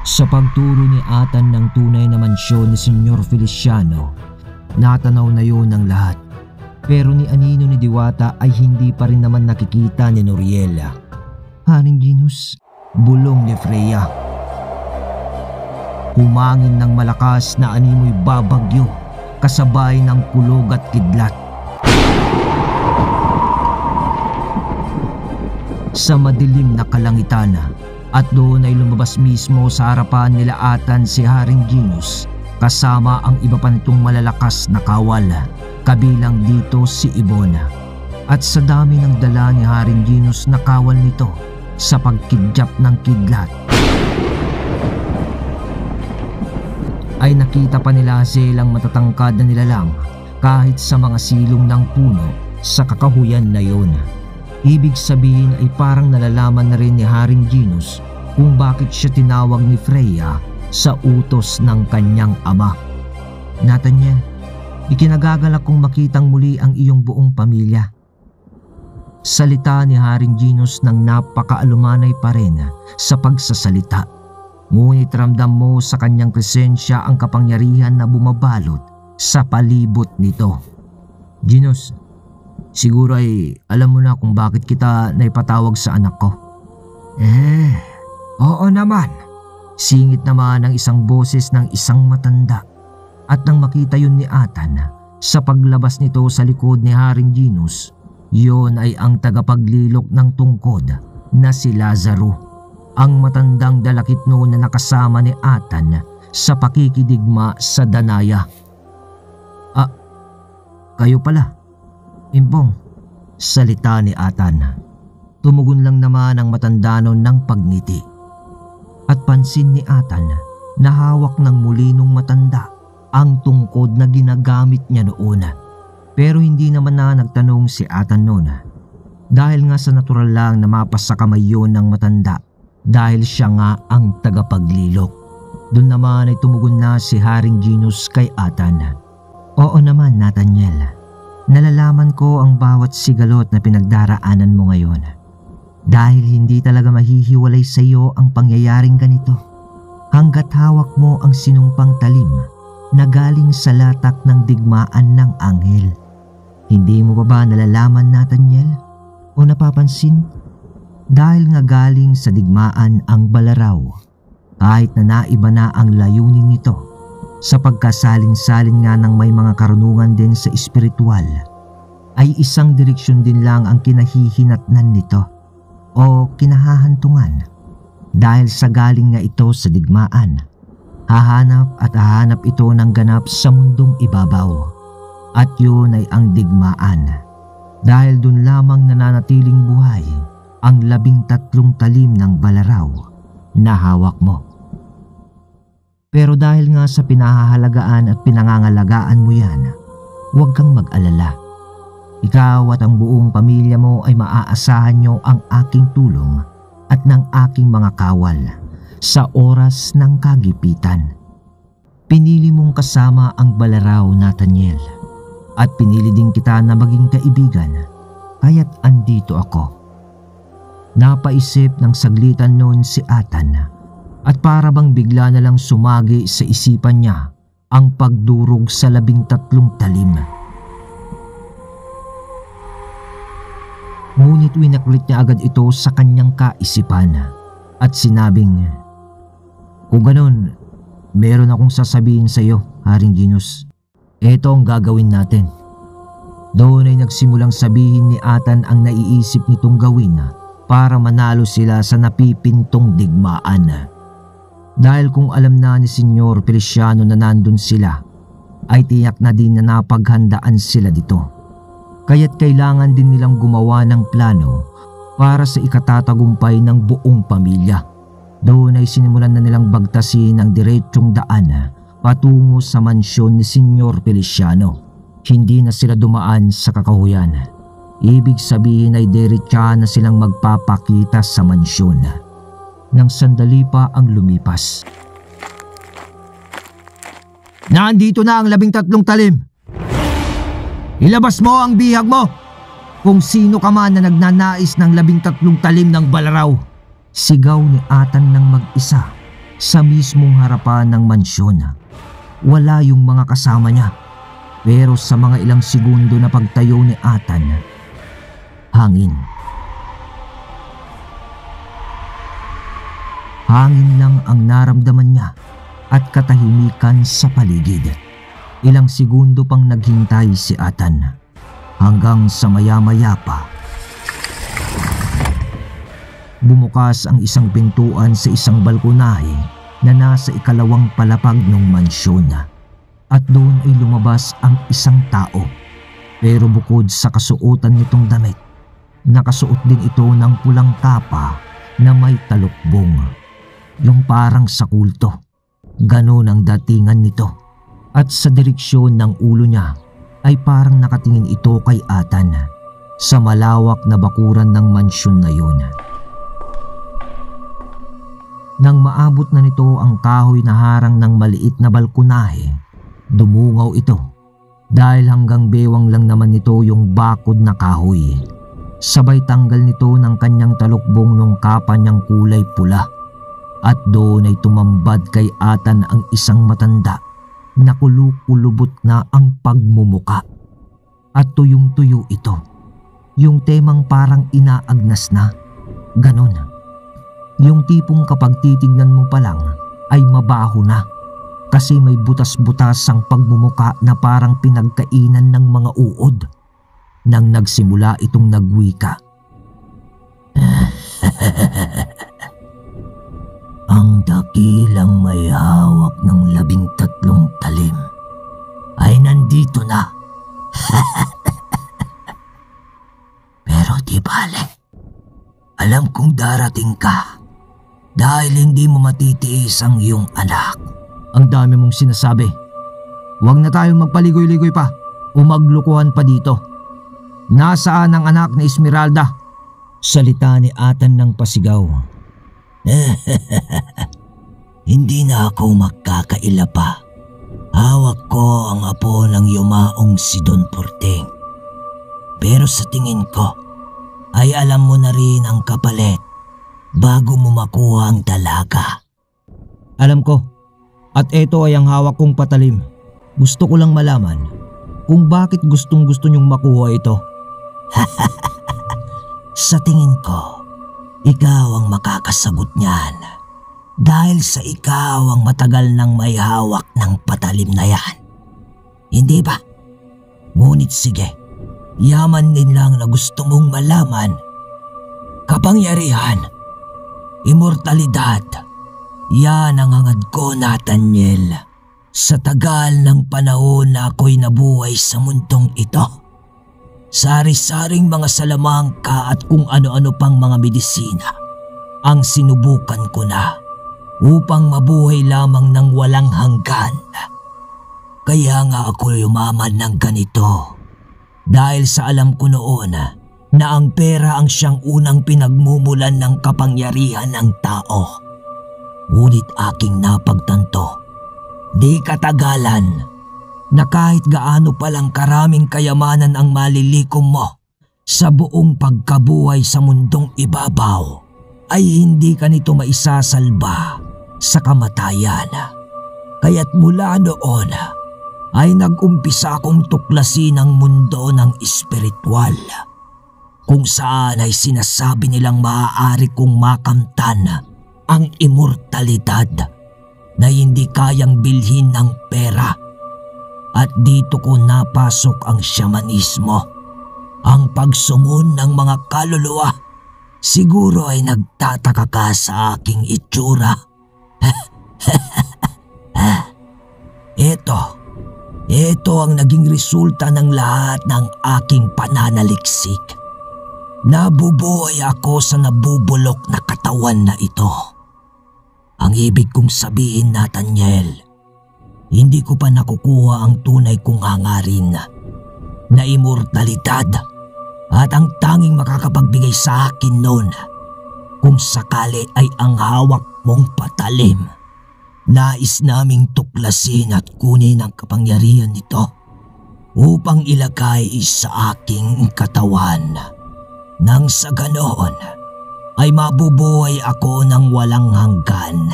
Sa pagturo ni Atan ng tunay na mansyon ni Senyor Feliciano, natanaw na yun ng lahat. Pero ni Anino ni Diwata ay hindi pa rin naman nakikita ni Noriela. Haring Ginos, bulong ni Freya. Humangin ng malakas na animoy babagyo, kasabay ng kulog at kidlat. Sa madilim na kalangitan, at doon ay lumabas mismo sa harapan nila Atan si Haring Ginos kasama ang iba pa nitong malalakas na kawal, kabilang dito si Ibona. At sa dami ng dala ni Haring Ginos na kawal nito sa pagkidyap ng kidlat, ay nakita pa nila silang matatangkad na nilalang kahit sa mga silong ng puno sa kakahuyan na yun. Ibig sabihin ay parang nalalaman na rin ni Haring Ginos kung bakit siya tinawag ni Freya sa utos ng kanyang ama. Nathaniel, ikinagagalak kong makitang muli ang iyong buong pamilya. Salita ni Haring Ginos ng napakaalumanay pa rin sa pagsasalita. Ngunit ramdam mo sa kanyang presensya ang kapangyarihan na bumabalot sa palibot nito. Ginos, siguro ay alam mo na kung bakit kita naipatawag sa anak ko. Oo naman. Singit naman ang isang boses ng isang matanda. At nang makita yun ni Atan sa paglabas nito sa likod ni Haring Ginos, yun ay ang tagapaglilok ng tungkod na si Lazaro, ang matandang dalakitno na nakasama ni Atan sa pakikidigma sa Danaya. Kayo pala, Impong, salita ni Atan. Tumugon lang naman ang matanda noon ng pagngiti. At pansin ni Atan na hawak ng muli nung matanda ang tungkod na ginagamit niya noon. Pero hindi naman na nagtanong si Atan noon, dahil nga sa natural lang na mapas sa kamay yun ng matanda, dahil siya nga ang tagapaglilok. Doon naman ay tumugon na si Haring Ginos kay Atan. Oo naman, Nathaniel. Nalalaman ko ang bawat sigalot na pinagdaraanan mo ngayon. Dahil hindi talaga mahihiwalay sa iyo ang pangyayaring ganito. Hanggat hawak mo ang sinumpang talim na galing sa latak ng digmaan ng anghel. Hindi mo pa ba nalalaman, Nathaniel? O napapansin? Dahil nga galing sa digmaan ang balaraw, kahit na naiba na ang layunin nito, sa pagkasalin-salin nga ng may mga karunungan din sa espiritual, ay isang direksyon din lang ang kinahihinatnan nito o kinahahantungan. Dahil sa galing nga ito sa digmaan, hahanap at hahanap ito ng ganap sa mundong ibabaw. At yun ay ang digmaan. Dahil dun lamang nananatiling buhay ang 13 talim ng balaraw na hawak mo. Pero dahil nga sa pinahahalagaan at pinangangalagaan mo yan, huwag kang mag-alala. Ikaw at ang buong pamilya mo ay maaasahan nyo ang aking tulong at ng aking mga kawal sa oras ng kagipitan. Pinili mong kasama ang balaraw, Nathaniel, at pinili din kita na maging kaibigan, kaya't andito ako. Napaisip ng saglitan noon si Atan, at para bang bigla na lang sumagi sa isipan niya ang pagdurog sa 13 talim. Ngunit winaklit niya agad ito sa kanyang kaisipan at sinabing, kung ganun, meron akong sasabihin sa iyo, Haring Ginos. Ito ang gagawin natin. Doon ay nagsimulang sabihin ni Atan ang naiisip nitong gawin para manalo sila sa napipintong digmaan. Dahil kung alam na ni Senyor Feliciano na nandun sila, ay tiyak na din na napaghandaan sila dito. Kaya't kailangan din nilang gumawa ng plano para sa ikatatagumpay ng buong pamilya. Doon ay sinimulan na nilang bagtasin ang diretsong daan patungo sa mansyon ni Senyor Feliciano. Hindi na sila dumaan sa kakahuyan. Ibig sabihin ay diretsa na silang magpapakita sa mansyon. Nang sandali pa ang lumipas, nandito na ang 13 talim. Ilabas mo ang bihag mo kung sino ka man na nagnanais ng 13 talim ng balaraw. Sigaw ni Atan ng mag-isa Sa mismong harapan ng mansyon, wala yung mga kasama niya. Pero sa mga ilang segundo na pagtayo ni Ethan, hangin. Hangin lang ang naramdaman niya at katahimikan sa paligid. Ilang segundo pang naghintay si Ethan hanggang sa maya-maya pa. Bumukas ang isang pintuan sa isang balkonahe na nasa ikalawang palapag ng mansyon at doon ay lumabas ang isang tao. Pero bukod sa kasuotan nitong damit, nakasuot din ito ng pulang kapa na may talukbong. Yung parang sa kulto. Ganon ang datingan nito. At sa direksyon ng ulo niya ay parang nakatingin ito kay Ethan sa malawak na bakuran ng mansyon na yun. Nang maabot na nito ang kahoy na harang ng maliit na balkonahe, dumungaw ito dahil hanggang bewang lang naman nito yung bakod na kahoy. Sabay tanggal nito ng kanyang talukbong nung kapa niyang kulay pula. At doon ay tumambad kay Ethan ang isang matanda na kulukulubot na ang pagmumuka. At tuyong-tuyo ito. Yung temang parang inaagnas na. Ganon. Yung tipong kapag titignan mo pa lang ay mabaho na. Kasi may butas-butas ang pagmumuka na parang pinagkainan ng mga uod. Nang nagsimula itong nagwika. Ang dakilang may hawak ng 13 talim ay nandito na. Pero di bale, alam kong darating ka dahil hindi mo matitiis ang iyong anak. Ang dami mong sinasabi. Huwag na tayong magpaligoy-ligoy pa o maglukuhan pa dito. Nasaan ang anak ni Esmeralda? Salita ni Ethan ng pasigaw. Hindi na ako magkakaila pa. Hawak ko ang apo ng yumaong si Don Porting. Pero sa tingin ko ay alam mo na rin ang kapalit bago mo makuha ang dalaga. Alam ko. At ito ay ang hawak kong patalim. Gusto ko lang malaman kung bakit gustong-gusto niyong makuha ito. Sa tingin ko, ikaw ang makakasagot niyan. Dahil sa ikaw ang matagal nang may hawak ng patalim na yan. Hindi ba? Ngunit sige, yaman din lang na gusto mong malaman. Kapangyarihan, immortalidad, yan ang hangad ko, Nathaniel. Sa tagal ng panahon na ako'y nabuhay sa mundong ito, sari-saring mga salamangka at kung ano-ano pang mga medisina ang sinubukan ko na upang mabuhay lamang ng walang hanggan. Kaya nga ako yumaman ng ganito dahil sa alam ko noon na ang pera ang siyang unang pinagmumulan ng kapangyarihan ng tao. Ngunit aking napagtanto, di katagalan na kahit gaano palang karaming kayamanan ang malilikom mo sa buong pagkabuhay sa mundong ibabaw, ay hindi ka nito maisasalba sa kamatayan. Kaya't mula noon ay nag-umpisa akong tuklasin ang mundo ng espiritual, kung saan ay sinasabi nilang maaari kong makamtan ang immortalidad na hindi kayang bilhin ng pera. At dito ko napasok ang shamanismo, ang pagsumon ng mga kaluluwa. Siguro ay nagtataka ka sa aking itsura. Ito ang naging resulta ng lahat ng aking pananaliksik. Nabubuhay ako sa nabubulok na katawan na ito. Ang ibig kong sabihin, Nathaniel, hindi ko pa nakukuha ang tunay kong hangarin na immortalidad, at ang tanging makakapagbigay sa akin noon kung sakali ay ang hawak mong patalim. Nais naming tuklasin at kunin ang kapangyarihan nito upang ilagay sa aking katawan. Nang sa ganoon ay mabubuhay ako ng walang hanggan.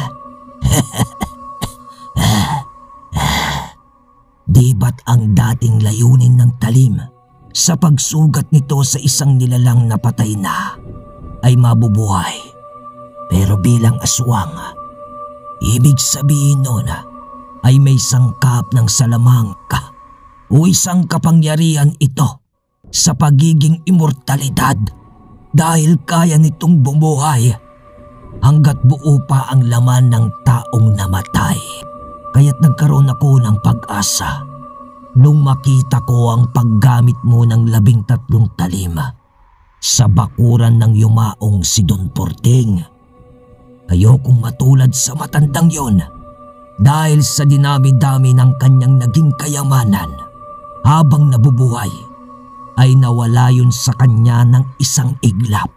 Di ba't ang dating layunin ng talim sa pagsugat nito sa isang nilalang na patay na ay mabubuhay? Pero bilang aswang, ibig sabihin nun ay may sangkap ng salamangka o isang kapangyarihan ito sa pagiging immortalidad dahil kaya nitong bumuhay hanggat buo pa ang laman ng taong namatay. Kaya't nagkaroon ako ng pag-asa nung makita ko ang paggamit mo ng 13 talim sa bakuran ng yumaong si Don Porting. Ayokong matulad sa matandang yon dahil sa dinami-dami ng kanyang naging kayamanan habang nabubuhay ay nawala yun sa kanya ng isang iglap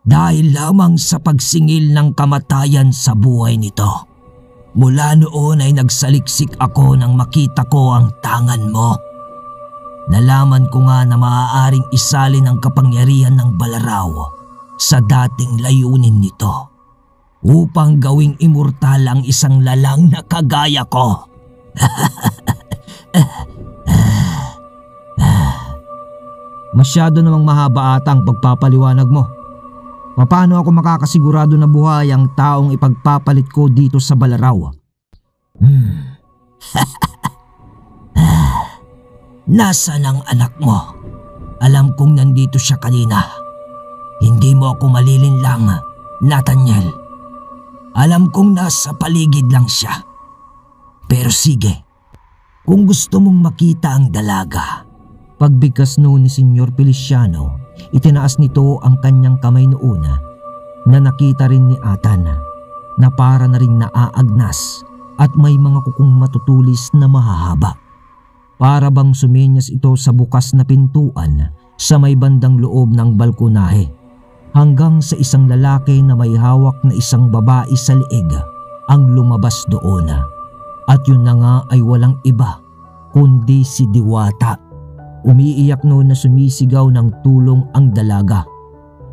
dahil lamang sa pagsingil ng kamatayan sa buhay nito. Mula noon ay nagsaliksik ako nang makita ko ang tangan mo. Nalaman ko nga na maaaring isalin ang kapangyarihan ng Balaraw sa dating layunin nito upang gawing immortal ang isang lalang na kagaya ko. Masyado namang mahaba ata ang pagpapaliwanag mo. Paano ako makakasigurado na buhay ang taong ipagpapalit ko dito sa Balaraw? Nasaan ang anak mo? Alam kong nandito siya kanina. Hindi mo ako malilinlang, Nathaniel. Alam kong nasa paligid lang siya. Pero sige, kung gusto mong makita ang dalaga. Pagbigkas noon ni Senyor Feliciano, itinaas nito ang kanyang kamay noon na nakita rin ni Athan na para na ring naaagnas at may mga kukong matutulis na mahahaba. Para bang sumenyas ito sa bukas na pintuan sa may bandang loob ng balkonahe hanggang sa isang lalaki na may hawak na isang babae sa leeg ang lumabas doon. At yun na nga ay walang iba kundi si Diwata. Umiiyak noon na sumisigaw ng tulong ang dalaga.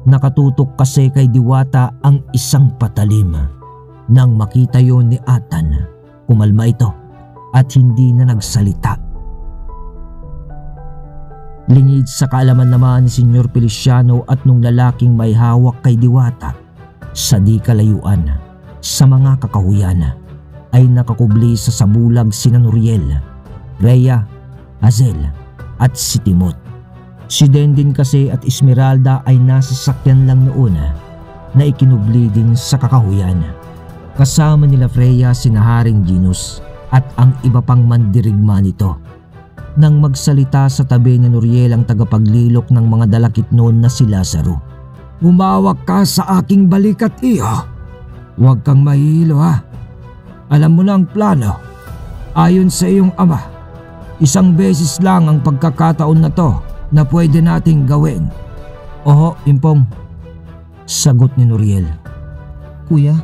Nakatutok kasi kay Diwata ang isang patalim. Nang makita yon ni Athan, kumalma ito at hindi na nagsalita. Lingid sa kaalaman naman ni Senyor Feliciano at nung lalaking may hawak kay Diwata, sa di kalayuan, sa mga kakahuyan, ay nakakubli sa sabulag sina Nuriel, Rhea, Hazel, at si Timot. Si Dendin kasi at Esmeralda ay nasa sakyan lang noon na ikinubli din sa kakahuyan. Kasama nila Freya sina Haring Ginus at ang iba pang mandirigma nito. Nang magsalita sa tabi ni Nuriel ang tagapaglilok ng mga dalakit noon na si Lazaro. Umawak ka sa aking balikat, iho. Huwag kang mahihilo ha. Alam mo na ang plano. Ayon sa iyong ama, isang beses lang ang pagkakataon na to na pwede nating gawin. Oho, Impong. Sagot ni Nuriel. Kuya,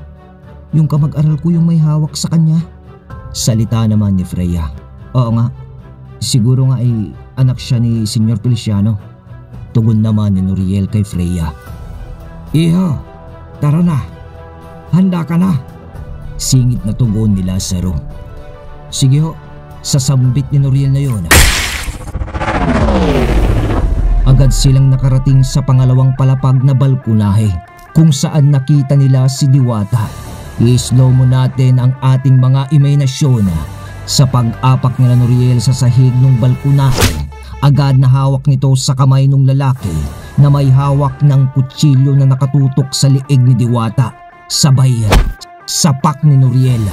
yung kamag-aral ko yung may hawak sa kanya. Salita naman ni Freya. Oo nga, siguro nga ay anak siya ni Senyor Feliciano. Tugon naman ni Nuriel kay Freya. Iho, tara na. Handa ka na. Singit na tugon ni Lazaro. Sige ho. Sasambit ni Nuriel na yun. Agad silang nakarating sa pangalawang palapag na balkonahe kung saan nakita nila si Diwata. I-slow mo natin ang ating mga imahinasyon. Sa pag-apak nila Nuriel sa sahig ng balkonahe, agad na hawak nito sa kamay ng lalaki na may hawak ng kutsilyo na nakatutok sa liig ni Diwata. Sabay, sapak ni Nuriel.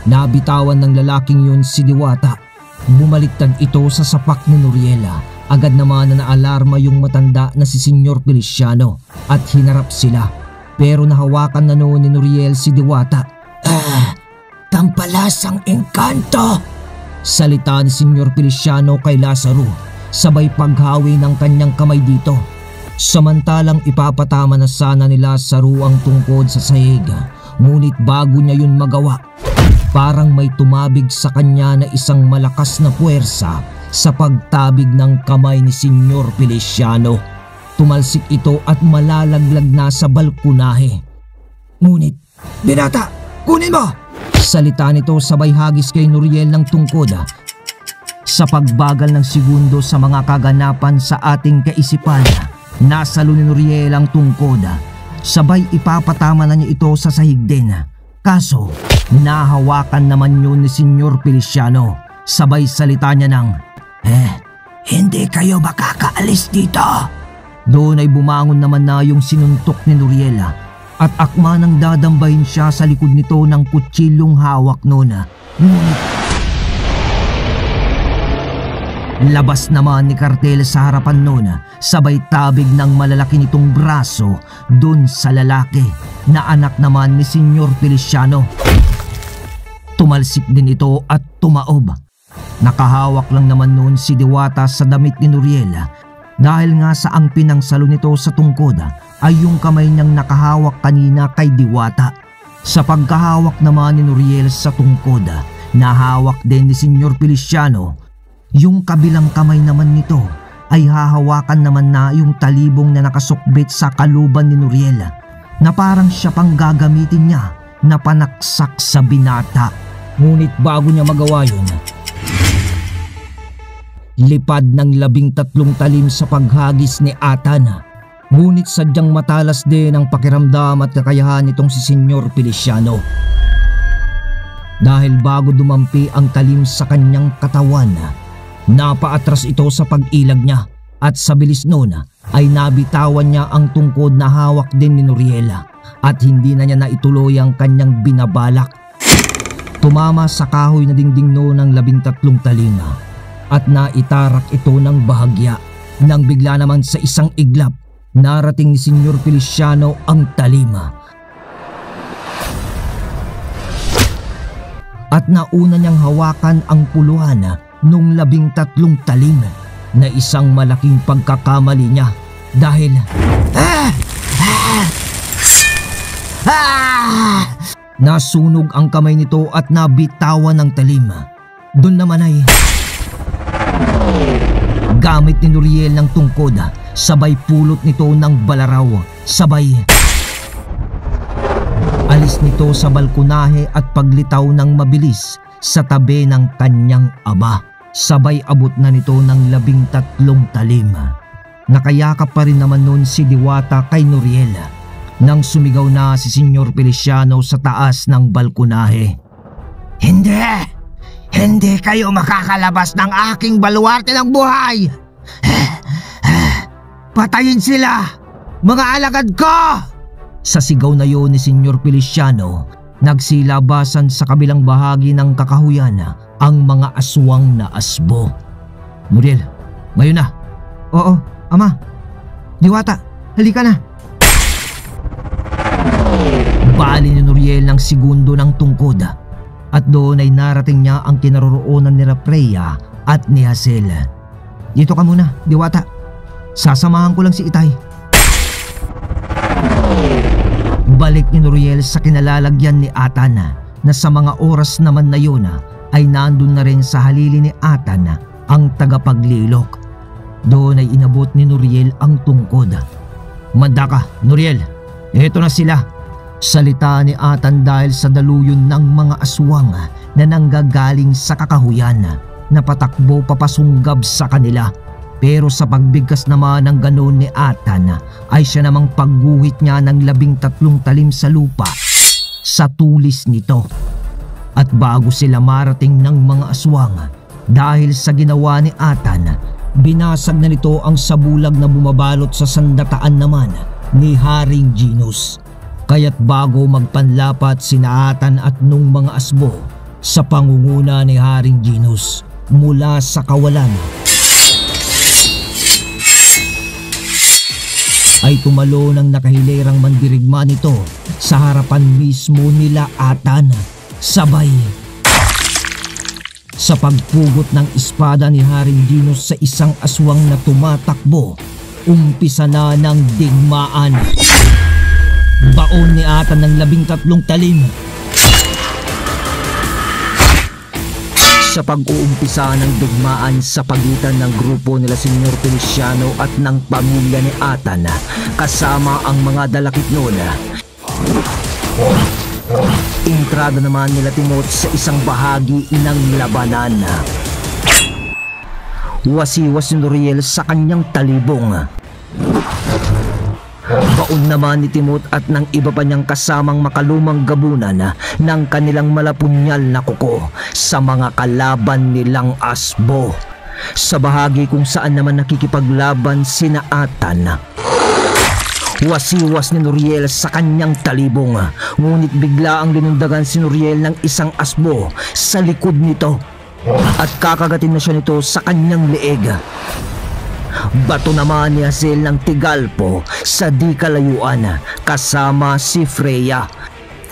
Nabitawan ng lalaking yun si Diwata. Bumaliktad ito sa sapak ni Nuriela. Agad naman na naalarma yung matanda na si Senyor Feliciano at hinarap sila. Pero nahawakan na noon ni Nuriel si Diwata. Tampalasang engkanto! Salita ni Senyor Feliciano kay Lazaro, sabay paghawi ng kanyang kamay dito. Samantalang ipapatama na sana ni Lazaro ang tungkod sa sahig. Ngunit bago niya yun magawa, parang may tumabig sa kanya na isang malakas na puwersa sa pagtabig ng kamay ni Senyor Feliciano. Tumalsik ito at malalaglag na sa balkonahe. Ngunit, Binata, kunin mo! Salita nito sabay hagis kay Nuriel ng tungkod. Sa pagbagal ng segundo sa mga kaganapan sa ating kaisipan, nasalo ni Noriel ang tungkod. Sabay ipapatama na niya ito sa sahig din. Kaso, nahawakan naman yun ni Senyor Feliciano. Sabay salita niya ng, hindi kayo makakaalis dito. Doon ay bumangon naman na yung sinuntok ni Noriel at akma nang dadambahin siya sa likod nito ng kutsilyong hawak noon. Labas naman ni Cartel sa harapan noon, sabay tabig ng malalaki nitong braso dun sa lalaki na anak naman ni Senyor Feliciano. Tumalsik din ito at tumaob. Nakahawak lang naman noon si Diwata sa damit ni Noriel dahil nga sa ang pinangsalo nito sa tungkod ay yung kamay niyang nakahawak kanina kay Diwata. Sa pagkahawak naman ni Noriel sa tungkod, nahawak din ni Senyor Feliciano. Yung kabilang kamay naman nito ay hahawakan naman na yung talibong na nakasukbit sa kaluban ni Noriel na parang siya pang gagamitin niya na panaksak sa binata. Ngunit bago niya magawa yun, lipad ng 13 talim sa paghagis ni Atan. Ngunit sadyang matalas din ang pakiramdam at kakayahan nitong si Senyor Feliciano. Dahil bago dumampi ang talim sa kanyang katawan, napaatras ito sa pag-ilag niya at sa bilis noon ay nabitawan niya ang tungkod na hawak din ni Noriel at hindi na niya naituloy ang kanyang binabalak. Tumama sa kahoy na dingding noon ng 13 talim at naitarak ito ng bahagya nang bigla naman sa isang iglap narating ni Senyor Feliciano ang talim. At nauna niyang hawakan ang puluhan nung 13 talim na isang malaking pagkakamali niya dahil nasunog ang kamay nito at nabitawan ng talim. Doon naman ay gamit ni Noriel ng tungkod, sabay pulot nito ng balaraw, sabay alis nito sa balkonahe at paglitaw ng mabilis sa tabi ng kanyang ama. Sabay abot na nito ng 13 talim. Nakayakap pa rin naman noon si Diwata kay Noriel nang sumigaw na si Senyor Feliciano sa taas ng balkonahe. Hindi kayo makakalabas ng aking baluarte ng buhay! Patayin sila! Mga alagad ko! Sa sigaw na yon ni Senyor Feliciano, nagsilabasan sa kabilang bahagi ng kakahuyan ang mga aswang na asbo. Noriel, ngayon na. Oo, ama. Diwata, halika na. Bali ni Noriel ng segundo ng tungkod at doon ay narating niya ang kinaroroonan ni Freya at ni Hazel. Dito ka muna, Diwata. Sasamahan ko lang si Itay. Balik ni Noriel sa kinalalagyan ni Atan na sa mga oras naman na yun ay nandun na rin sa halili ni Atan ang tagapaglilok. Doon ay inabot ni Noriel ang tungkod. Manda ka, Noriel. Eto na sila. Salita ni Atan dahil sa daluyon ng mga aswang na nanggagaling sa kakahuyan na patakbo papasunggab sa kanila. Pero sa pagbigkas naman ng ganon ni Atan ay siya namang pagguhit niya ng 13 talim sa lupa sa tulis nito. At bago sila marating ng mga aswang, dahil sa ginawa ni Atan, binasag na nito ang sabulag na bumabalot sa sandataan naman ni Haring Genus. Kaya't bago magpanlapat sina Atan at nung mga asbo sa pangunguna ni Haring Genus mula sa kawalan, ay tumalo ng nakahilerang mandirigma nito sa harapan mismo nila Atan. Sabay sa pagpugot ng espada ni Haring Genus sa isang aswang na tumatakbo, umpisa na ng digmaan. Baon ni Atan ng 13 talim. Sa pag-uumpisa ng digmaan sa pagitan ng grupo nila Senyor Feliciano at ng pamilya ni Atan kasama ang mga dalakit noon, entrada naman nila Timot sa isang bahagi ng labanan. Wasiwas ni Noriel sa kanyang talibong. Baon naman ni Timot at ng iba pa niyang kasamang makalumang gabunan ng kanilang malapunyal na kuko sa mga kalaban nilang asbo. Sa bahagi kung saan naman nakikipaglaban sina Atan, wasiwas ni Noriel sa kanyang talibong, ngunit bigla ang linundagan si Noriel ng isang asbo sa likod nito at kakagatin na siya nito sa kanyang leeg. Bato naman ni Hazel ng Tigalpo sa di kalayuan kasama si Freya.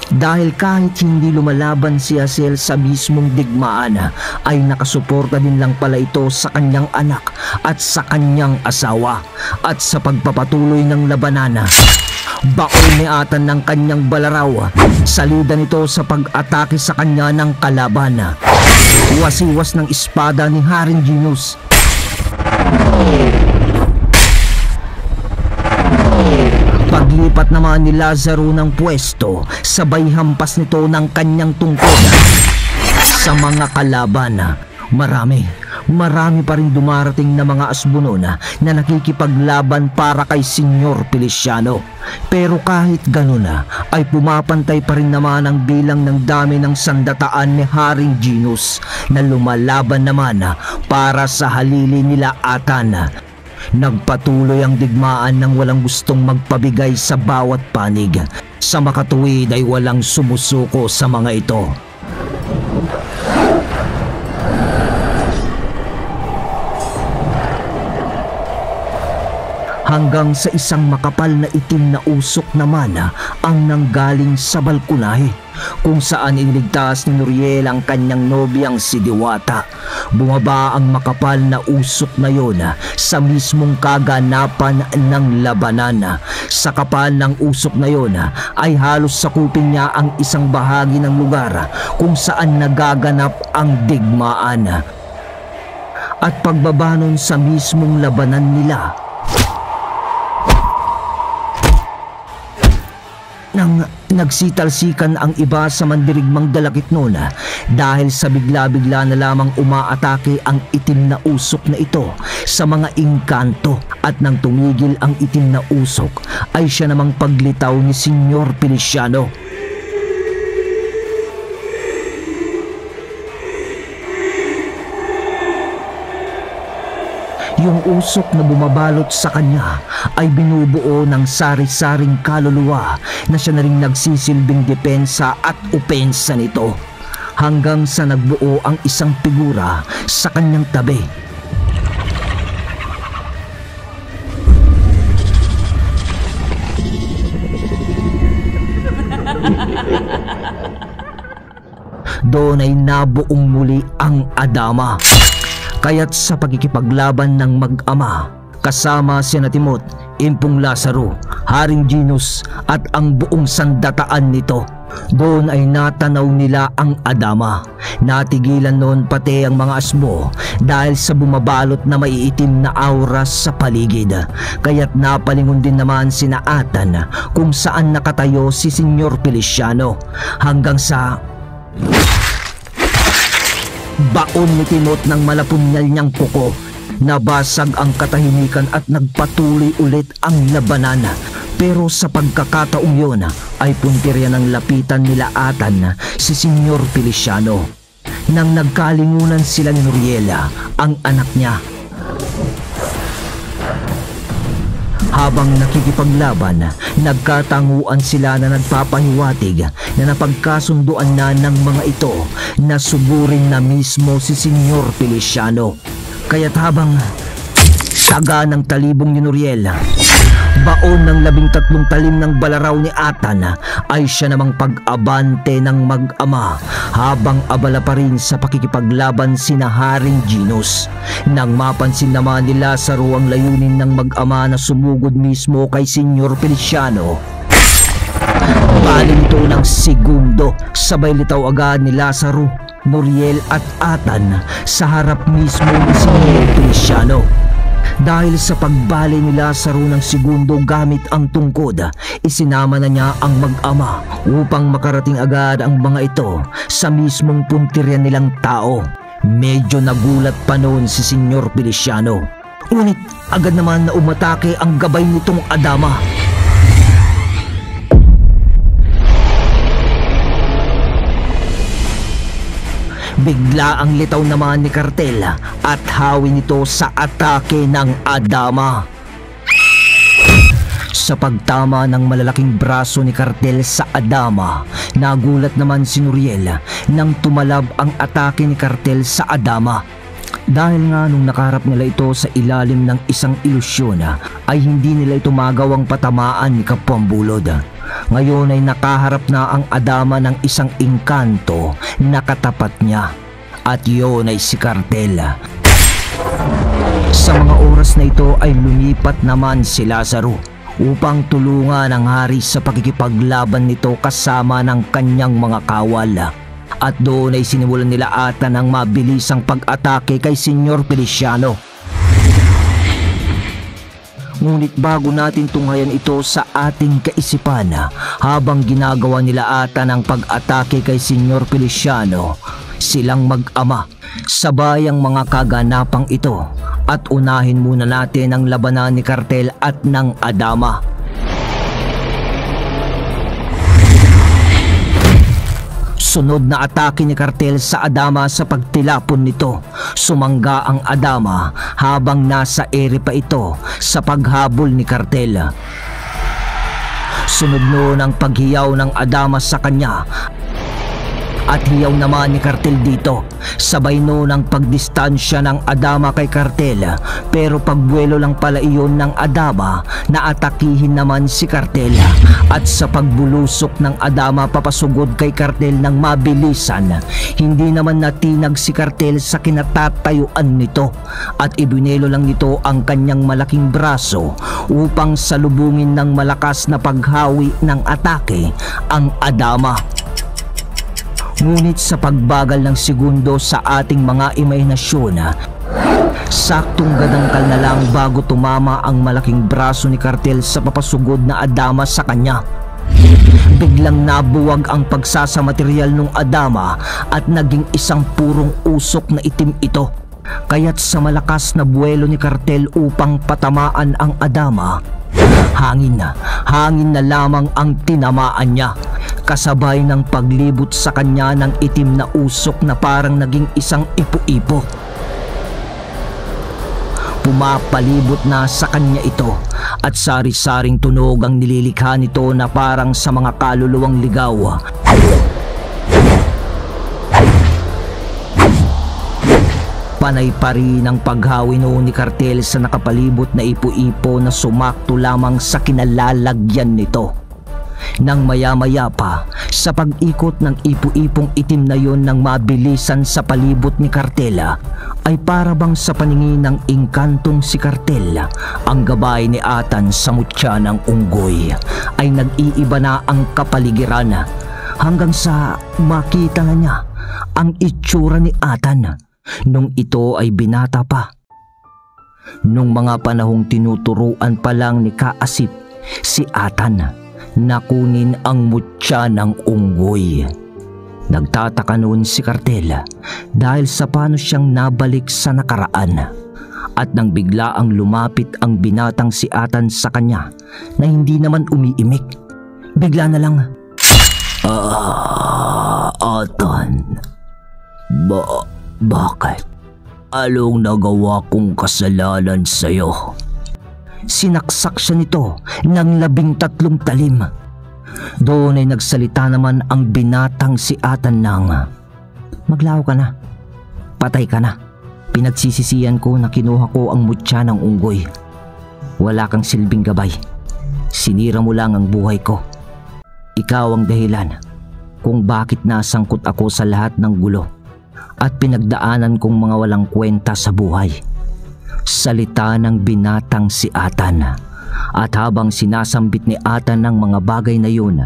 Dahil kahit hindi lumalaban si Hazel sa mismong digmaan, ay nakasuporta din lang pala ito sa kanyang anak at sa kanyang asawa. At sa pagpapatuloy ng labanan, baon ni Atan ng kanyang balaraw, salida nito sa pag-atake sa kanya ng kalaban. Wasiwas ng espada ni Haring Genus. Paglipat naman ni Lazaro ng pwesto, sabay hampas nito ng kanyang tungkod sa mga kalaban. Marami pa rin dumarating na mga asbunon na nakikipaglaban para kay Senyor Feliciano. Pero kahit ganun ay pumapantay pa rin naman ang bilang ng dami ng sandataan ni Haring Genus na lumalaban naman para sa halili nila Atan. Nagpatuloy ang digmaan ng walang gustong magpabigay sa bawat panig. Sa makatuwid ay walang sumusuko sa mga ito. Hanggang sa isang makapal na itim na usok naman ang nanggaling sa balkonahe, kung saan iniligtas ni Noriel ang kanyang nobyang si Diwata. Bumaba ang makapal na usok na yon sa mismong kaganapan ng labanan. Sa kapal ng usok na yon ay halos sakupin niya ang isang bahagi ng lugar kung saan nagaganap ang digmaan. At pagbaba nun sa mismong labanan nila, nang nagsitalsikan ang iba sa mandirigmang dalakit noon dahil sa bigla-bigla na lamang umaatake ang itim na usok na ito sa mga engkanto, at nang tumigil ang itim na usok ay siya namang paglitaw ni Senyor Feliciano. Yung usok na bumabalot sa kanya ay binubuo ng sari-saring kaluluwa na siya na rin nagsisilbing depensa at opensa nito, hanggang sa nagbuo ang isang figura sa kanyang tabi. Doon ay nabuong muli ang Adama. Kaya't sa pagkikipaglaban ng mag-ama, kasama sina Timot, Impong Lazaro, Haring Genus at ang buong sandataan nito, doon ay natanaw nila ang Adama. Natigilan noon pati ang mga asbo dahil sa bumabalot na maiitim na aura sa paligid. Kaya't napalingon din naman sina Atan kung saan nakatayo si Senyor Feliciano, hanggang sa baon ni Timot ng malapunyal niyang kuko. Nabasag ang katahimikan at nagpatuloy ulit ang labanan. Pero sa pagkakataong yun ay puntirya ng lapitan nila Atan si Senyor Feliciano. Nang nagkalingunan sila ni Noriela, ang anak niya. Habang nakikipaglaban, nagkatanguan sila na nagpapahiwatig na napagkasunduan na ng mga ito na sugurin na mismo si Senyor Feliciano. Kaya't habang taga ng talibong ni Noriel, baon ng 13 talim ng balaraw ni Atan, ay siya namang pag-abante ng mag-ama habang abala pa rin sa pakikipaglaban sina Haring Genus. Nang mapansin naman ni Lazaro ang layunin ng mag-ama na sumugod mismo kay Senyor Feliciano, baling ito ng segundo, sabay litaw agad ni Lazaro, Noriel at Atan sa harap mismo ni Senyor Feliciano. Dahil sa pagbali ni Lazaro ng segundo gamit ang tungkod, isinama na niya ang mag-ama upang makarating agad ang mga ito sa mismong puntirya nilang tao. Medyo nagulat pa noon si Senyor Feliciano. Ngunit agad naman na umatake ang gabay nitong Adama. Bigla ang litaw naman ni Kartel at hawi nito sa atake ng Adama. Sa pagtama ng malalaking braso ni Kartel sa Adama, nagulat naman si Nuriel nang tumalab ang atake ni Kartel sa Adama. Dahil nga nung nakaharap nila ito sa ilalim ng isang ilusyon ay hindi nila ito magawang patamaan ni Kapwang Bulod. Ngayon ay nakaharap na ang Adama ng isang engkanto na katapat niya, at yun ay si Kartel. Sa mga oras na ito ay lumipat naman si Lazaro upang tulungan ang hari sa pagkikipaglaban nito kasama ng kanyang mga kawal. At doon ay sinimulan nila ata ng mabilisang pag-atake kay Senyor Feliciano. Ngunit bago natin tunghayan ito sa ating kaisipan, habang ginagawa nila ata ng pag-atake kay Senyor Feliciano, silang mag-ama sabay ang mga kaganapang ito, at unahin muna natin ang labanan ni Kartel at ng Adama. Sunod na atake ni Kartel sa Adama. Sa pagtilapon nito, sumangga ang Adama habang nasa ere pa ito sa paghabol ni Kartel. Sunod noon ang paghiyaw ng Adama sa kanya at hiyaw naman ni Kartel dito. Sabay noon ang pagdistansya ng Adama kay Kartel, pero pagbuwelo lang pala iyon ng Adama na atakihin naman si Kartel, at sa pagbulusok ng Adama papasugod kay Kartel ng mabilisan, hindi naman natinag si Kartel sa kinatatayuan nito at ibinelo lang nito ang kanyang malaking braso upang salubungin ng malakas na paghawi ng atake ang Adama. Ngunit sa pagbagal ng segundo sa ating mga imahinasyon, saktong gadangkal na lang bago tumama ang malaking braso ni Kartel sa papasugod na Adama sa kanya. Biglang nabuwag ang pagsasamaterial ng Adama at naging isang purong usok na itim ito. Kaya't sa malakas na buwelo ni Kartel upang patamaan ang Adama, hangin na lamang ang tinamaan niya, kasabay ng paglibot sa kanya ng itim na usok na parang naging isang ipo-ipo. Pumapalibot na sa kanya ito at sari-saring tunog ang nililikha nito na parang sa mga kaluluwang ligaw. Panay pa rin ang paghawi noon ni Kartel sa nakapalibot na ipo-ipo na sumakto lamang sa kinalalagyan nito. Nang maya-maya pa, sa pag-ikot ng ipo-ipong itim na yon ng mabilisan sa palibot ni Kartel, ay parabang sa paningin ng engkantong si Kartel, ang gabay ni Atan sa mutya ng unggoy ay nag-iiba na ang kapaligiran, hanggang sa makita na niya ang itsura ni Atan nung ito ay binata pa. Nung mga panahong tinuturuan pa lang ni Kaasip si Atan na kunin ang mutya ng unggoy. Nagtataka noon si Kartel dahil sa paano siyang nabalik sa nakaraan, at nang bigla ang lumapit ang binatang si Atan sa kanya na hindi naman umiimik, bigla na lang, Atan, bakit? Anong nagawa kong kasalanan sa'yo? Sinaksak siya nito ng 13 talim. Doon ay nagsalita naman ang binatang si Atan ng, maglaho ka na, patay ka na. Pinagsisisihan ko na kinuha ko ang mutya ng unggoy. Wala kang silbing gabay. Sinira mo lang ang buhay ko. Ikaw ang dahilan kung bakit nasangkot ako sa lahat ng gulo at pinagdaanan kong mga walang kwenta sa buhay. Salita ng binatang si Atan, at habang sinasambit ni Atan ng mga bagay na yun,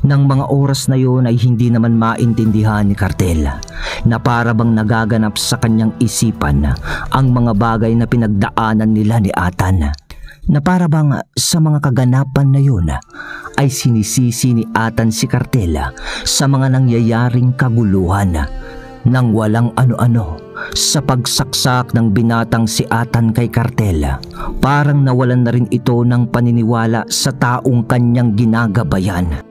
ng mga oras na yun ay hindi naman maintindihan ni Kartel na parabang nagaganap sa kanyang isipan ang mga bagay na pinagdaanan nila ni Atan, na parabang sa mga kaganapan na yun ay sinisisi ni Atan si Kartel sa mga nangyayaring kaguluhan. Nang walang ano-ano Sa pagsaksak ng binatang si Atan kay Kartel, parang nawalan na rin ito ng paniniwala sa taong kanyang ginagabayan.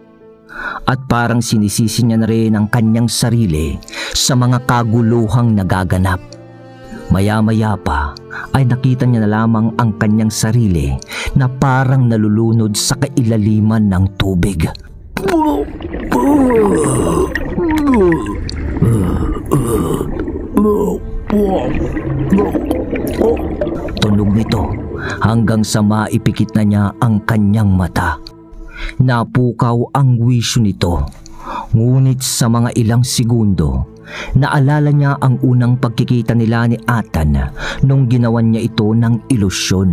At parang sinisisi niya na rin ang kanyang sarili sa mga kaguluhang nagaganap. Maya-maya pa ay nakita niya na lamang ang kanyang sarili na parang nalulunod sa kailaliman ng tubig. Tunog nito hanggang sa maipikit na niya ang kanyang mata. Napukaw ang wisyo nito, ngunit sa mga ilang segundo, naalala niya ang unang pagkikita nila ni Atan nung ginawan niya ito ng ilusyon.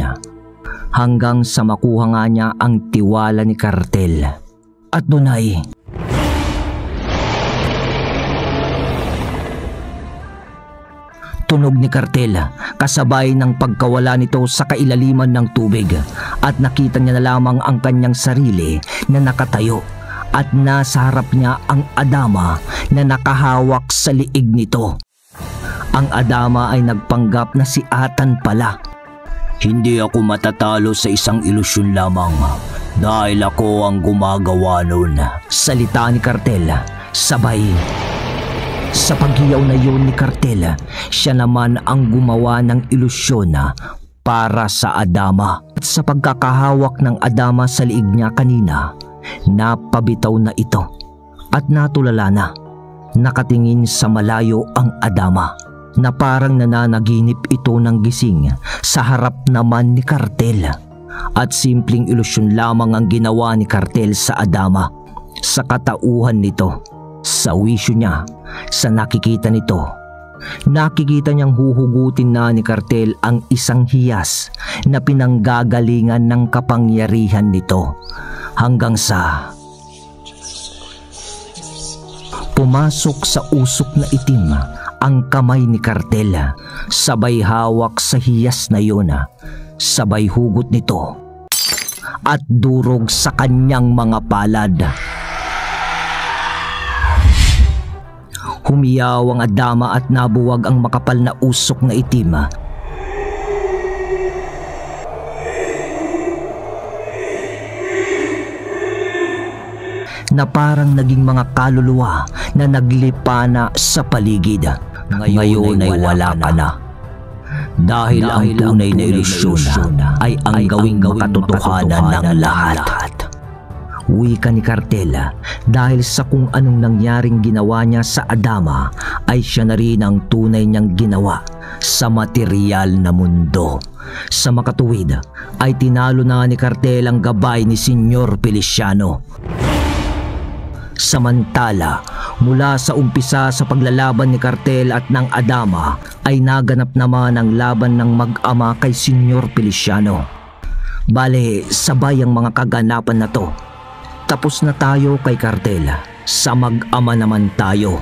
Hanggang sa makuha nga niya ang tiwala ni Kartel. At doon ay tunog ni Kartel kasabay ng pagkawala nito sa kailaliman ng tubig, at nakita niya na lamang ang kanyang sarili na nakatayo at nasa harap niya ang Adama na nakahawak sa liig nito. Ang Adama ay nagpanggap na si Atan pala. Hindi ako matatalo sa isang ilusyon lamang dahil ako ang gumagawa nun, salita ni Kartel. Sabay sa paghiyaw na yun ni Kartel, siya naman ang gumawa ng ilusyon para sa Adama. At sa pagkakahawak ng Adama sa liig niya kanina, napabitaw na ito at natulala na. Nakatingin sa malayo ang Adama na parang nananaginip ito ng gising sa harap naman ni Kartel. At simpleng ilusyon lamang ang ginawa ni Kartel sa Adama. Sa katauhan nito, sa wisyo niya, sa nakikita nito, nakikita niyang huhugutin na ni Kartel ang isang hiyas na pinanggagalingan ng kapangyarihan nito, hanggang sa pumasok sa usok na itim ang kamay ni Kartel, sabay hawak sa hiyas na yun, sabay hugot nito at durog sa kanyang mga palad. Humiyaw ang Adama at nabuwag ang makapal na usok na itim. Na parang naging mga kaluluwa na naglipana sa paligid. Ngayon ay wala ka na. Dahil ang tunay na ilusyon ay ang gawing makatotohanan ng lahat. Wika ni Kartel, dahil sa kung anong nangyaring ginawa niya sa Adama ay siya na rin ang tunay niyang ginawa sa materyal na mundo. Sa makatuwid ay tinalo na ni Kartel ang gabay ni Senyor Feliciano. Samantala, mula sa umpisa sa paglalaban ni Kartel at ng Adama ay naganap naman ang laban ng mag-ama kay Senyor Feliciano. Bale, sabay ang mga kaganapan na to. Tapos na tayo kay Kartel, sa mag-ama naman tayo.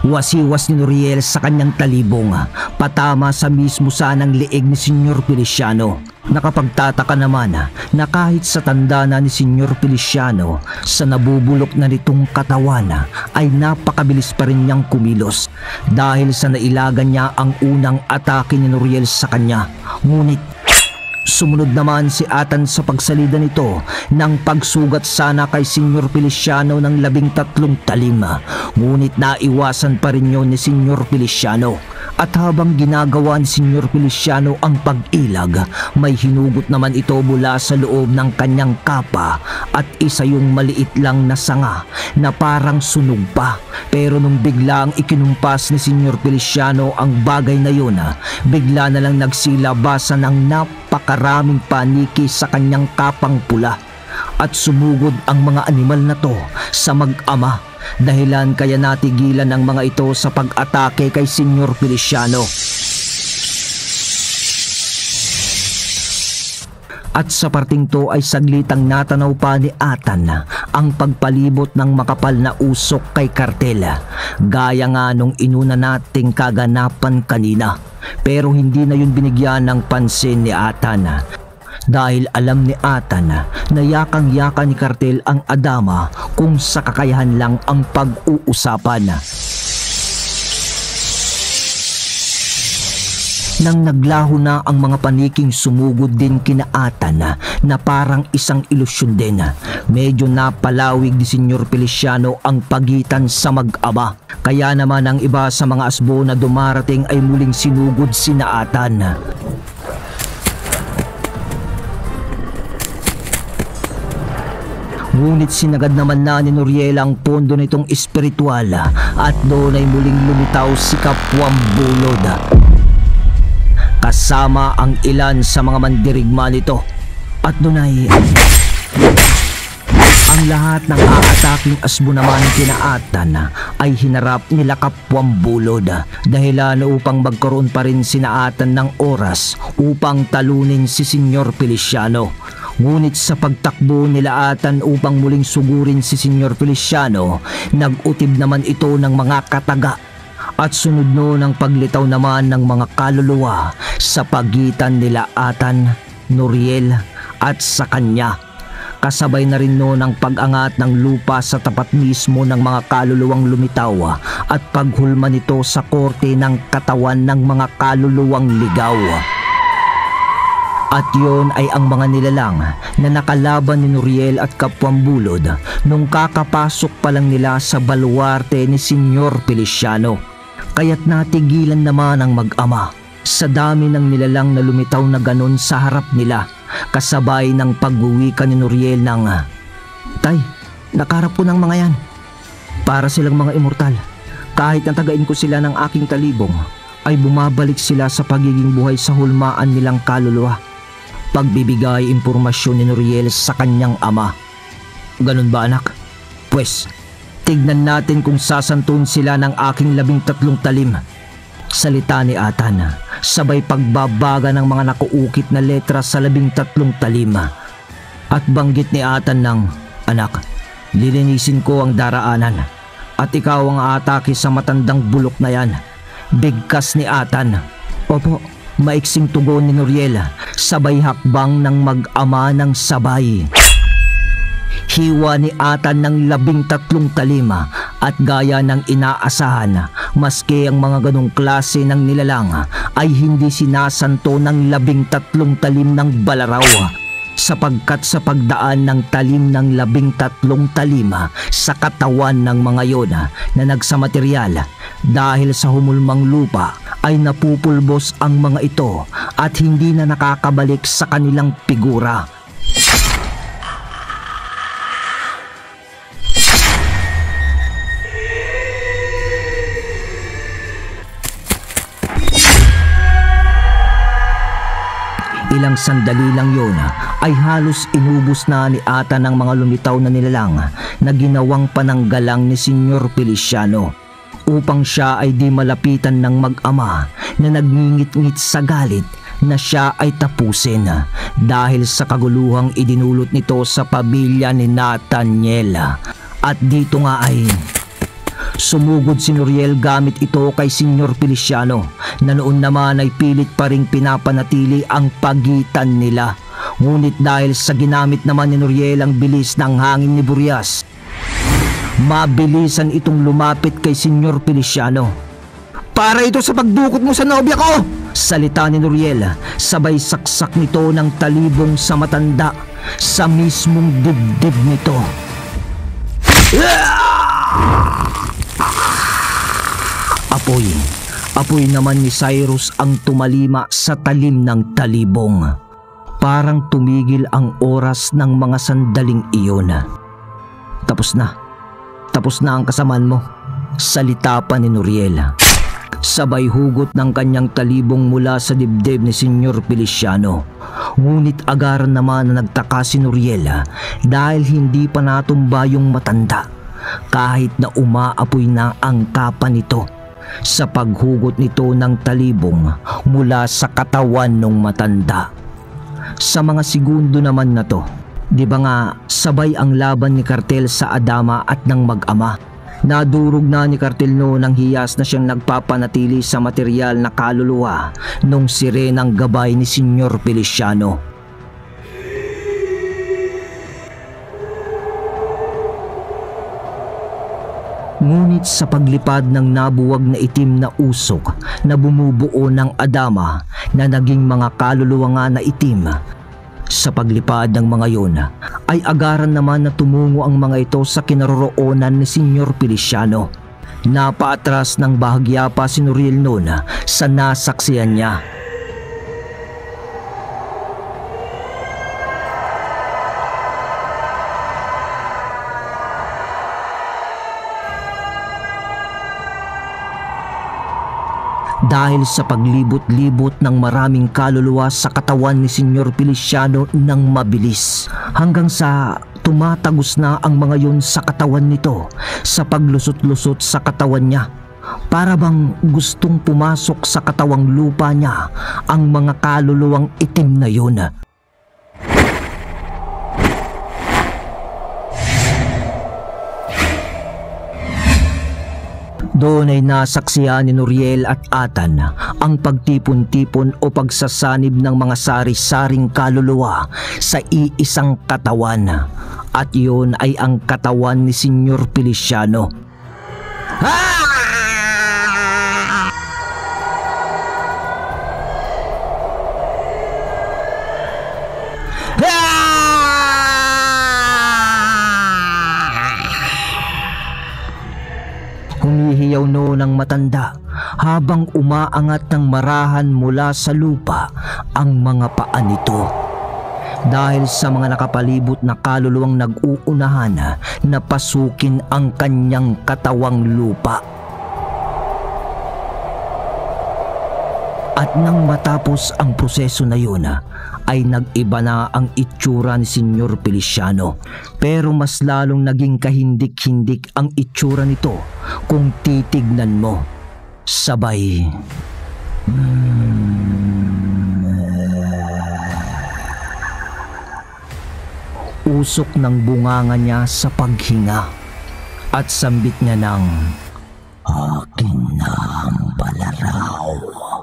Wasiwas ni Noriel sa kanyang talibong, patama sa mismo sanang liig ni Senyor Feliciano. Nakapagtataka naman na kahit sa tanda na ni Senyor Feliciano, sa nabubulok na nitong katawan ay napakabilis pa rin niyang kumilos dahil sa nailagan niya ang unang atake ni Noriel sa kanya. Ngunit sumunod naman si Atan sa pagsalida nito ng pagsugat sana kay Senyor Feliciano ng 13 talim. Ngunit naiwasan pa rin yun ni Senyor Feliciano. At habang ginagawa ni Senyor Feliciano ang pag-ilag, may hinugot naman ito mula sa loob ng kanyang kapa at isa yung maliit lang na sanga na parang sunog pa. Pero nung biglang ikinumpas ni Senyor Feliciano ang bagay na yun, bigla na lang nagsilabasan ng napakaraming paniki sa kanyang kapang pula. At sumugod ang mga animal na to sa mag-ama, dahilan kaya natigilan ang mga ito sa pag-atake kay Senyor Feliciano. At sa parting to ay saglitang natanaw pa ni Atan ang pagpalibot ng makapal na usok kay Kartel, gaya nga nung inuna nating kaganapan kanina. Pero hindi na yun binigyan ng pansin ni Atan, dahil alam ni Atan na yakang-yaka ni Kartel ang Adama kung sa kakayahan lang ang pag-uusapan. Nang naglaho na ang mga paniking, sumugod din kina Atan na parang isang ilusyon din. Medyo napalawig ni Senyor Feliciano ang pagitan sa mag-ama. Kaya naman ang iba sa mga asbo na dumarating ay muling sinugod sina Atan. Ngunit sinagad naman na ni Noriel ang pondo nitong espiritual at doon ay muling lumitaw si Kapwang Bulod. Kasama ang ilan sa mga mandirigma nito. At doon ay ang lahat ng aataking asbo naman kina Atan ay hinarap nila Kapwang Bulod, dahilan upang magkaroon pa rin sina Atan ng oras upang talunin si Senyor Feliciano. Ngunit sa pagtakbo nila Atan upang muling sugurin si Senyor Feliciano, nag-utib naman ito ng mga kataga. At sunod noon ang paglitaw naman ng mga kaluluwa sa pagitan nila Atan, Noriel at sa kanya. Kasabay na rin noon ang pag-angat ng lupa sa tapat mismo ng mga kaluluwang lumitaw at paghulma nito sa korte ng katawan ng mga kaluluwang ligaw. At yon ay ang mga nilalang na nakalaban ni Noriel at Kapwang Bulod nung kakapasok pa lang nila sa baluarte ni Senyor Feliciano. Kaya't natigilan naman ang mag-ama sa dami ng nilalang na lumitaw na ganon sa harap nila, kasabay ng pagwuwika ni Noriel ng, "Tay, nakarap po ng mga yan. Para silang mga immortal. Kahit natagain ko sila ng aking talibong, ay bumabalik sila sa pagiging buhay sa hulmaan nilang kaluluwa." Pagbibigay impormasyon ni Noriel sa kanyang ama. "Ganun ba, anak? Pwes, tignan natin kung sasantun sila ng aking 13 talim." Salita ni Atan, sabay pagbabaga ng mga nakuukit na letra sa 13 talim. At banggit ni Atan ng, "Anak, lilinisin ko ang daraanan at ikaw ang aatake sa matandang bulok na yan." Bigkas ni Atan. "Opo." Maiksing tugon ni Noriel, sabay hakbang ng mag-ama ng sabay. Hiwa ni Atan ng 13 talima at gaya ng inaasahan, maski ang mga ganong klase ng nilalang ay hindi sinasanto ng 13 talim ng balaraw, sapagkat sa pagdaan ng talim ng 13 talima sa katawan ng mga yon na nagsamateryal dahil sa humulmang lupa, ay napupulbos ang mga ito at hindi na nakakabalik sa kanilang figura. Ilang sandali lang yon ay halos inubos na ni Atan ng mga lumitaw na nilalang na ginawang pananggalang ni Senyor Feliciano, upang siya ay di malapitan ng mag-ama na nagngingit-ngit sa galit na siya ay tapusin dahil sa kaguluhang idinulot nito sa pamilya ni Nathaniel. At dito nga ay sumugod si Noriel gamit ito kay Senyor Feliciano, na noon naman ay pilit pa ring pinapanatili ang pagitan nila. Ngunit dahil sa ginamit naman ni Noriel ang bilis ng hangin ni Burias, mabilisan itong lumapit kay Senyor Feliciano. "Para ito sa pagdukot mo sa nobya ko!" Salita ni Noriel, sabay saksak nito ng talibong sa matanda sa mismong dibdib nito. Apoy naman ni Cyrus ang tumalima sa talim ng talibong. Parang tumigil ang oras ng mga sandaling iyon. Tapos na ang kasamaan mo," salita pa ni Noriel. Sabay hugot ng kanyang talibong mula sa dibdib ni Senyor Feliciano. Ngunit agaran naman na nagtaka si Noriel dahil hindi pa natumba yung matanda, kahit na umaapoy na ang kapa nito sa paghugot nito ng talibong mula sa katawan ng matanda. Sa mga segundo naman na to, di ba nga sabay ang laban ni Cartel sa Adama at ng mag-ama? Nadurog na ni Cartel noon ang hiyas na siyang nagpapanatili sa material na kaluluwa nung sirenang gabay ni Senyor Feliciano. Ngunit sa paglipad ng nabuwag na itim na usok na bumubuo ng Adama na naging mga kaluluwa nga na itim, sa paglipad ng mga yon ay agaran naman na tumungo ang mga ito sa kinaroroonan ni Senyor Feliciano. Napaatras ng bahagya pa si Noriel noon sa nasaksiyan niya. Dahil sa paglibot-libot ng maraming kaluluwa sa katawan ni Senyor Feliciano ng mabilis, hanggang sa tumatagos na ang mga yun sa katawan nito sa paglusot-lusot sa katawan niya. Para bang gustong pumasok sa katawang lupa niya ang mga kaluluwang itim na yun. Doon ay nasaksihan ni Noriel at Atan ang pagtipon-tipon o pagsasanib ng mga sari-saring kaluluwa sa iisang katawan. At yun ay ang katawan ni Senyor Feliciano. Humihiyaw noon ang matanda habang umaangat ng marahan mula sa lupa ang mga paa nito. Dahil sa mga nakapalibot na kaluluwang nag-uunahan na pasukin ang kanyang katawang lupa. At nang matapos ang proseso na yun, ay nag-iba na ang itsura ni Senyor Feliciano. Pero mas lalong naging kahindik-hindik ang itsura nito kung titignan mo. Sabay. Usok ng bunganga niya sa paghinga at sambit niya ng, "Akin na ang balaraw."